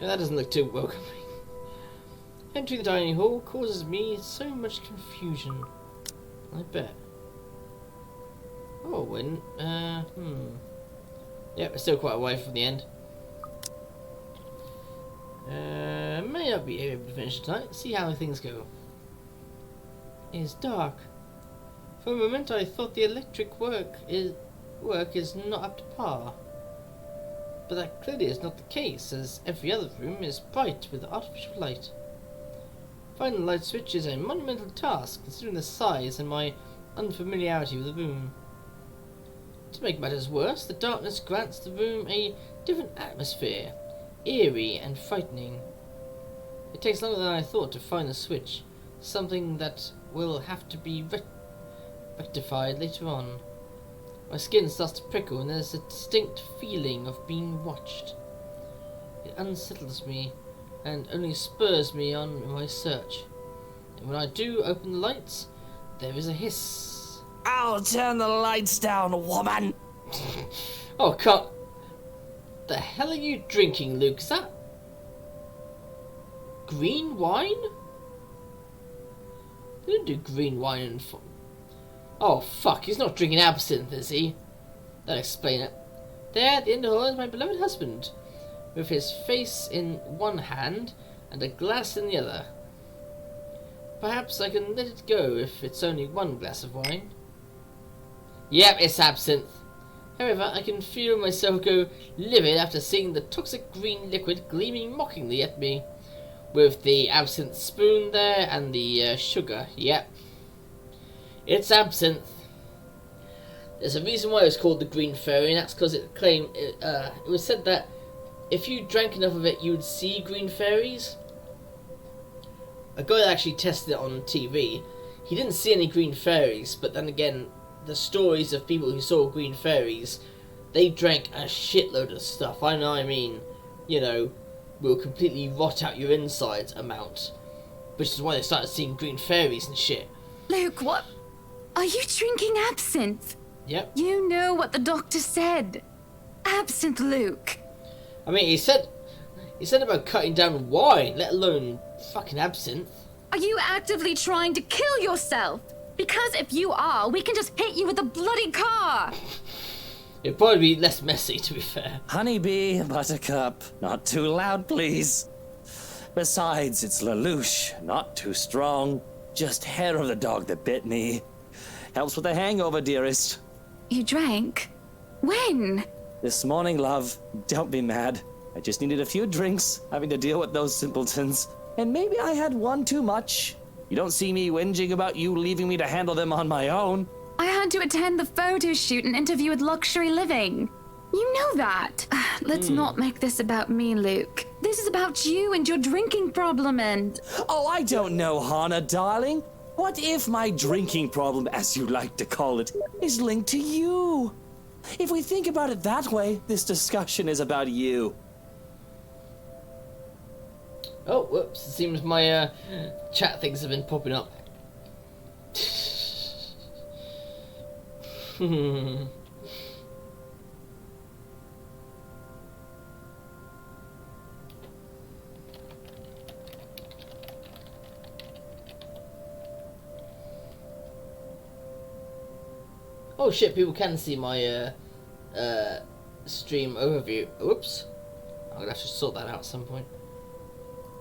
Yeah, that doesn't look too welcoming. Entering the dining hall causes me so much confusion. I bet. Oh, yeah, we're still quite away from the end. May not be able to finish tonight. See how things go. It is dark. For a moment I thought the electric work is not up to par. But that clearly is not the case, as every other room is bright with artificial light. Finding the light switch is a monumental task, considering the size and my unfamiliarity with the room. To make matters worse, the darkness grants the room a different atmosphere, eerie and frightening. It takes longer than I thought to find the switch, something that will have to be rectified later on. My skin starts to prickle and there's a distinct feeling of being watched. It unsettles me and only spurs me on in my search. And when I do open the lights, there is a hiss. I'll turn the lights down, woman! Oh, God. The hell are you drinking, Luke? Is that green wine? They don't do green wine and oh, fuck. He's not drinking absinthe, is he? That'll explain it. There at the end of the hall is my beloved husband, with his face in one hand and a glass in the other. Perhaps I can let it go if it's only one glass of wine. Yep, it's absinthe. However, I can feel myself go livid after seeing the toxic green liquid gleaming mockingly at me, with the absinthe spoon there and the sugar. Yep, it's absinthe. There's a reason why it was called the Green Fairy, and that's because it claimed it was said that if you drank enough of it, you would see green fairies. A guy actually tested it on TV. He didn't see any green fairies, but then again, the stories of people who saw green fairies, they drank a shitload of stuff. I know, I mean, you know, will completely rot out your insides amount, which is why they started seeing green fairies and shit. Luke, what? Are you drinking absinthe? Yep. You know what the doctor said. Absinthe, Luke. I mean, he said about cutting down wine, let alone fucking absinthe. Are you actively trying to kill yourself? Because if you are, we can just hit you with a bloody car. It'd probably be less messy, to be fair. Honeybee, Buttercup, not too loud, please. Besides, it's Lelouch, not too strong. Just hair of the dog that bit me. Helps with the hangover, dearest. You drank? When? This morning, love. Don't be mad. I just needed a few drinks, having to deal with those simpletons. And maybe I had one too much. You don't see me whinging about you leaving me to handle them on my own. I had to attend the photo shoot and interview with Luxury Living. You know that. Let's not make this about me, Luke. This is about you and your drinking problem and... Oh, I don't know, Hannah, darling. What if my drinking problem, as you like to call it, is linked to you? If we think about it that way, this discussion is about you. Oh, whoops. It seems my chat things have been popping up. Oh shit, people can see my stream overview. Whoops. I'm gonna have to sort that out at some point.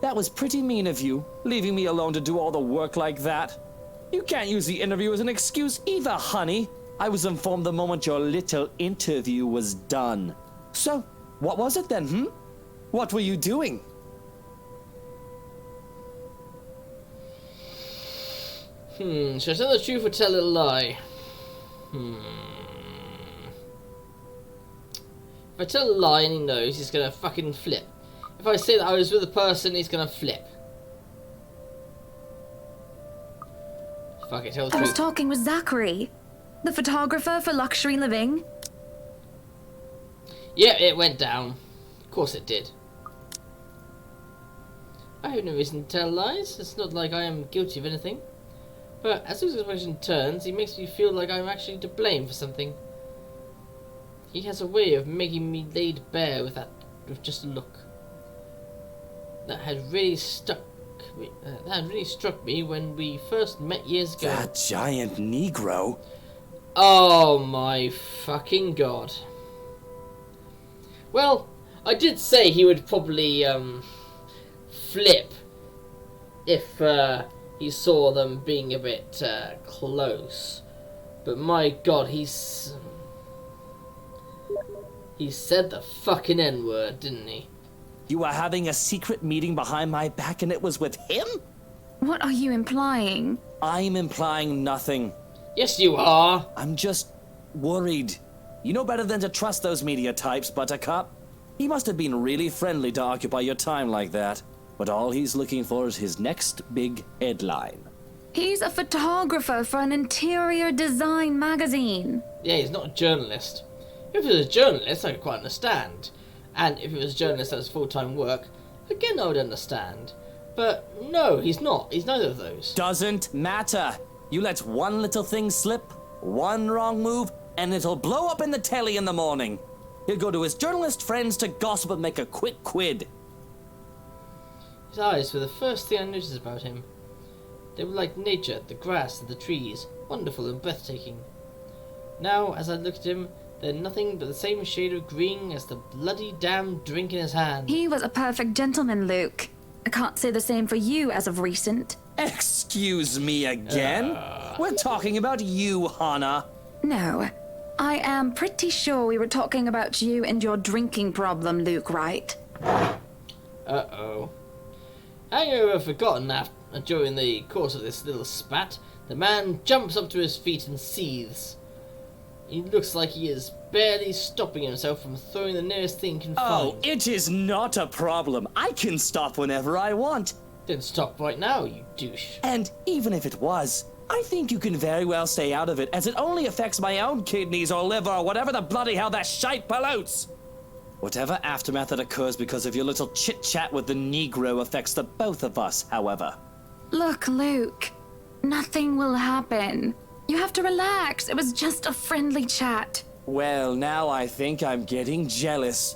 That was pretty mean of you, leaving me alone to do all the work like that. You can't use the interview as an excuse either, honey. I was informed the moment your little interview was done. So, what was it then, What were you doing? Should I tell the truth or tell a lie? If I tell a lie and he knows, he's gonna fucking flip. If I say that I was with a person, he's gonna flip. Fuck it, tell the I was truth. talking with Zachary, the photographer for Luxury Living. Yeah, it went down. Of course it did. I have no reason to tell lies. It's not like I am guilty of anything. But as his expression turns, he makes me feel like I'm actually to blame for something. He has a way of making me laid bare with just a look. that had really struck me when we first met years ago. That giant Negro? Oh my fucking god. Well, I did say he would probably flip if he saw them being a bit close. But my god, he said the fucking N-word, didn't he? You were having a secret meeting behind my back and it was with him? What are you implying? I'm implying nothing. Yes, you are. I'm just worried. You know better than to trust those media types, Buttercup. He must have been really friendly to occupy your time like that. But all he's looking for is his next big headline. He's a photographer for an interior design magazine. Yeah, he's not a journalist. If he was a journalist, I could quite understand. And if he was a journalist that was full-time work, again I would understand. But no, he's not. He's neither of those. Doesn't matter. You let one little thing slip, one wrong move, and it'll blow up in the telly in the morning. He'll go to his journalist friends to gossip and make a quick quid. His eyes were the first thing I noticed about him. They were like nature, the grass and the trees, wonderful and breathtaking. Now, as I looked at him, they're nothing but the same shade of green as the bloody damn drink in his hand. He was a perfect gentleman, Luke. I can't say the same for you as of recent. Excuse me again? We're talking about you, Hannah. No, I am pretty sure we were talking about you and your drinking problem, Luke, right? Uh-oh. Had you ever forgotten that during the course of this little spat, the man jumps up to his feet and seethes. He looks like he is barely stopping himself from throwing the nearest thing he can Oh, find. it is not a problem. I can stop whenever I want. Then stop right now, you douche. And even if it was, I think you can very well stay out of it, as it only affects my own kidneys or liver or whatever the bloody hell that shite pollutes. Whatever aftermath that occurs because of your little chit-chat with the Negro affects the both of us, however. Look, Luke, nothing will happen. You have to relax. It was just a friendly chat. Well, now I think I'm getting jealous.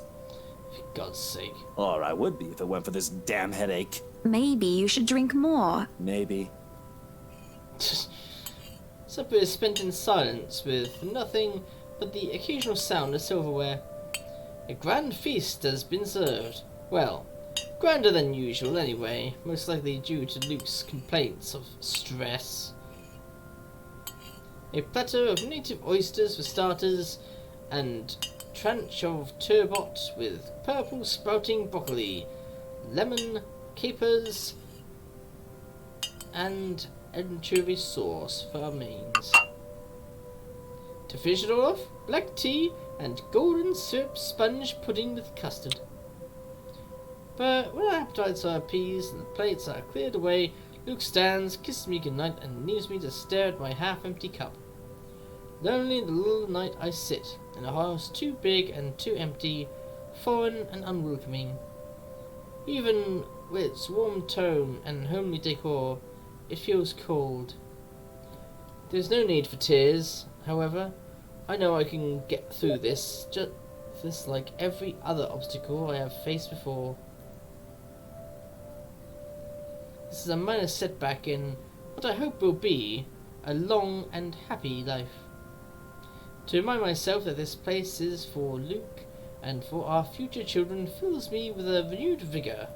For God's sake. Or I would be if it weren't for this damn headache. Maybe you should drink more. Maybe. Supper is spent in silence, with nothing but the occasional sound of silverware. A grand feast has been served. Well, grander than usual anyway, most likely due to Luke's complaints of stress. A platter of native oysters for starters, and tranche of turbot with purple sprouting broccoli, lemon, capers, and anchovy sauce for our mains. To finish it all off, black tea and golden syrup sponge pudding with custard. But when our appetites are appeased and the plates are cleared away, Luke stands, kisses me goodnight, and leaves me to stare at my half-empty cup. Lonely in the little night I sit, in a house too big and too empty, foreign and unwelcoming. Even with its warm tone and homely decor, it feels cold. There's no need for tears, however. I know I can get through this, just like every other obstacle I have faced before. This is a minor setback in what I hope will be a long and happy life. To remind myself that this place is for Luke and for our future children fills me with a renewed vigour.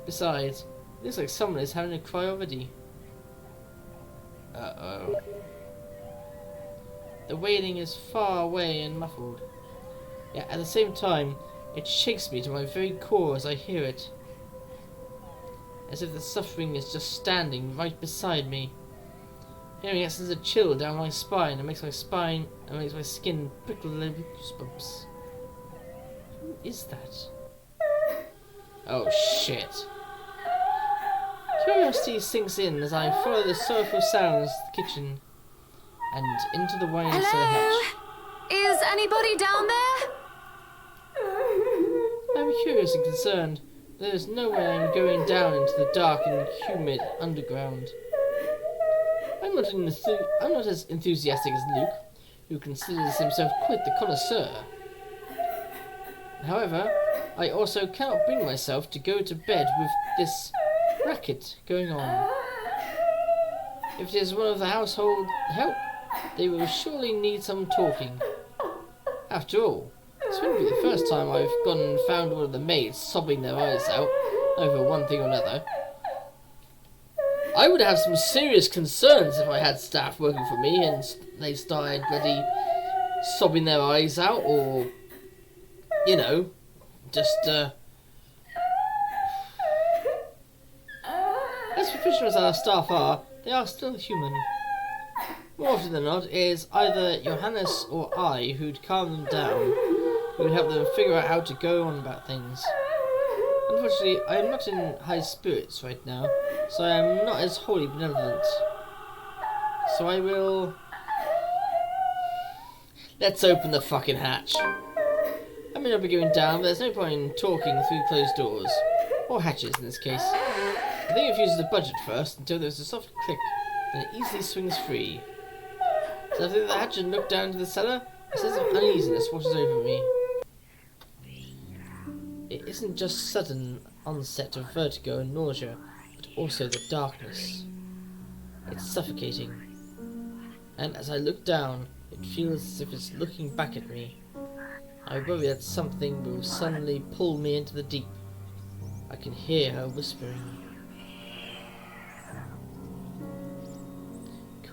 Besides, it looks like someone is having a cry already. Uh-oh. The wailing is far away and muffled. Yet at the same time, it shakes me to my very core as I hear it. As if the suffering is just standing right beside me. Hearing it sends a chill down my spine and makes my skin prickle with goosebumps. Who is that? Oh shit. Curiosity sinks in as I follow the sorrowful sounds to the kitchen and into the wine cellar Hello? hatch. Is anybody down there? I'm curious and concerned. There is no way I'm going down into the dark and humid underground. I'm not as enthusiastic as Luke, who considers himself quite the connoisseur. However, I also cannot bring myself to go to bed with this racket going on. If it is one of the household help, they will surely need some talking. After all, this wouldn't be the first time I've gone and found one of the maids sobbing their eyes out over one thing or another. I would have some serious concerns if I had staff working for me and they started bloody sobbing their eyes out, or, you know, just, as professional as our staff are, they are still human. More often than not, it is either Johannes or I who'd calm them down, who'd help them figure out how to go on about things. Unfortunately, I am not in high spirits right now, so I am not as wholly benevolent. So I will... Let's open the fucking hatch. I may not be going down, but there's no point in talking through closed doors. Or hatches in this case. I think it uses the budget first until there's a soft click, then it easily swings free. So I think the hatch and look down into the cellar, a sense of uneasiness washes over me. It isn't just sudden onset of vertigo and nausea, but also the darkness. It's suffocating. And as I look down, it feels as if it's looking back at me. I worry that something will suddenly pull me into the deep. I can hear her whispering.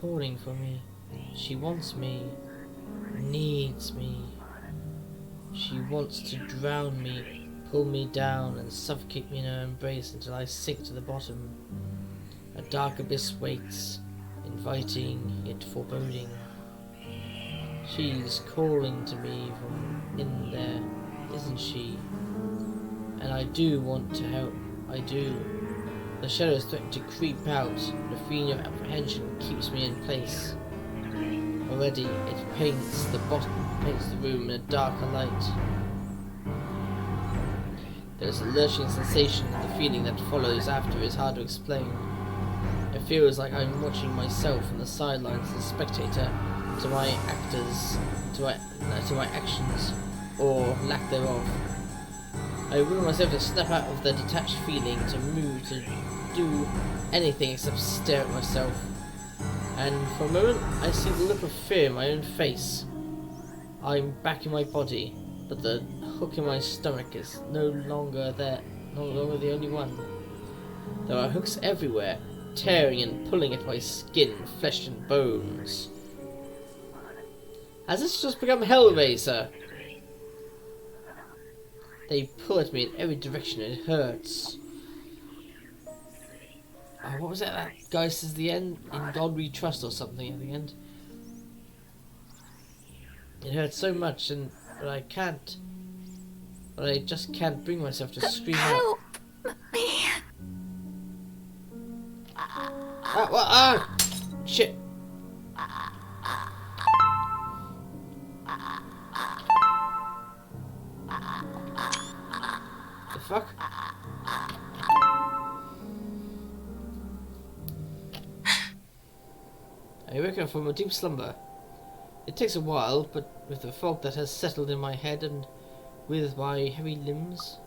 Calling for me. She wants me. Needs me. She wants to drown me, pull me down and suffocate me in her embrace until I sink to the bottom. A dark abyss waits, inviting yet foreboding. She's calling to me from in there, isn't she? And I do want to help, I do. The shadows threaten to creep out, the feeling of apprehension keeps me in place. Already it paints the room in a darker light. There's a lurching sensation, and the feeling that follows after is hard to explain. It feels like I'm watching myself on the sidelines as a spectator to my actions, or lack thereof. I will myself to snap out of the detached feeling, to move, to do anything except stare at myself. And for a moment, I see the look of fear in my own face. I'm back in my body, but the hook in my stomach is no longer there, no longer the only one. There are hooks everywhere, tearing and pulling at my skin, flesh and bones. Has this just become Hellraiser? They pull at me in every direction, it hurts. Oh, what was that guy says at the end? In God we trust or something at the end. It hurts so much, but I just can't bring myself to scream out. Help me. Shit. The fuck? I wake up from a deep slumber. It takes a while, but with the fog that has settled in my head and with my heavy limbs.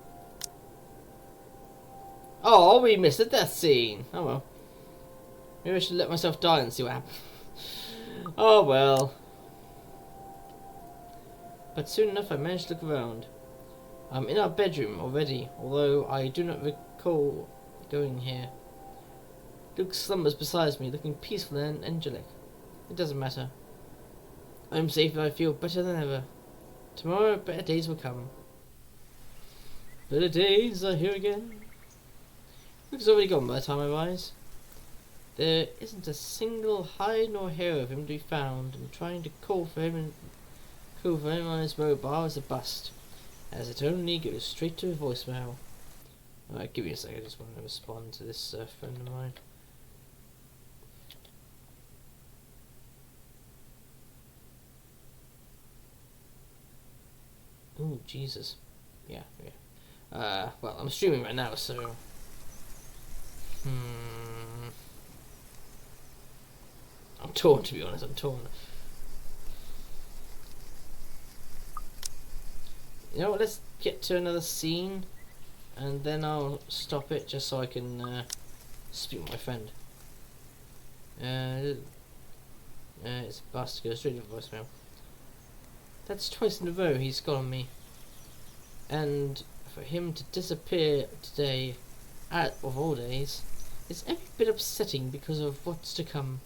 Oh, we missed a death scene. Oh well. Maybe I should let myself die and see what happens. Oh well. But soon enough I managed to look around. I'm in our bedroom already, although I do not recall going here. Luke slumbers beside me, looking peaceful and angelic. It doesn't matter. I'm safe and I feel better than ever. Tomorrow better days will come. Better days are here again. Luke's already gone by the time I rise. There isn't a single hide nor hair of him to be found, and trying to call for him on his mobile is a bust, as it only goes straight to a voicemail. Alright, give me a second, I just want to respond to this friend of mine. Ooh, Jesus. Yeah. Well, I'm streaming right now, so... I'm torn, to be honest, I'm torn. You know what, let's get to another scene and then I'll stop it just so I can speak to my friend. It's a bust, goes straight to voicemail. That's twice in a row he's got on me. And for him to disappear today, of all days, is every bit upsetting because of what's to come.